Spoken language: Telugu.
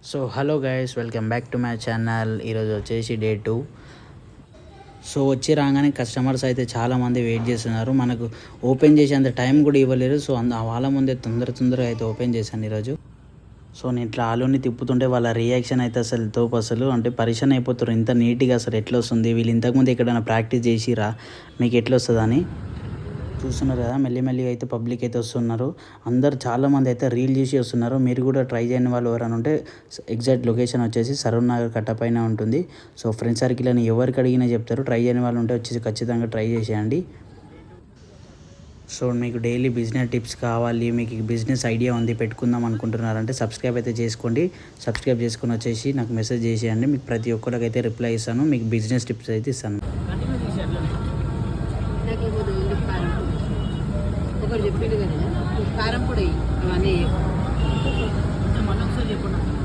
So hello guys, welcome back to my channel. ఈరోజు వచ్చేసి డే 2. సో వచ్చి రాగానే కస్టమర్స్ అయితే చాలామంది వెయిట్ చేస్తున్నారు. మనకు ఓపెన్ చేసేంత టైం కూడా ఇవ్వలేరు. సో వాళ్ళ ముందే తొందరగా అయితే ఓపెన్ చేశాను ఈరోజు. సో నేను ఇట్లా ఆలూని తిప్పుతుంటే వాళ్ళ రియాక్షన్ అయితే అసలు అంటే పరిశాన్ అయిపోతారు. ఇంత నీట్గా అసలు ఎట్లా వస్తుంది, వీళ్ళు ఇంతకుముందు ఎక్కడైనా ప్రాక్టీస్ చేసిరా, మీకు ఎట్లా వస్తుందని. చూస్తున్నారు కదా, మెల్లిమెల్లిగా అయితే పబ్లిక్ అయితే వస్తున్నారు. అందరు చాలామంది అయితే రీల్ చేసి వస్తున్నారు. మీరు కూడా ట్రై చేయని వాళ్ళు ఎవరైనా ఉంటే ఎగ్జాక్ట్ లొకేషన్ వచ్చేసి సరూర్ నగర్ కట్టపైన ఉంటుంది. సో ఫ్రెండ్ సర్కిల్ అని ఎవరికి అడిగినా చెప్తారు. ట్రై చేయని వాళ్ళు ఉంటే వచ్చేసి ఖచ్చితంగా ట్రై చేసేయండి. సో మీకు డైలీ బిజినెస్ టిప్స్ కావాలి, మీకు బిజినెస్ ఐడియా ఉంది, పెట్టుకుందాం అనుకుంటున్నారంటే సబ్స్క్రైబ్ అయితే చేసుకోండి. సబ్స్క్రైబ్ చేసుకొని వచ్చేసి నాకు మెసేజ్ చేసేయండి. మీకు ప్రతి ఒక్కరికైతే రిప్లై ఇస్తాను, మీకు బిజినెస్ టిప్స్ అయితే ఇస్తాను.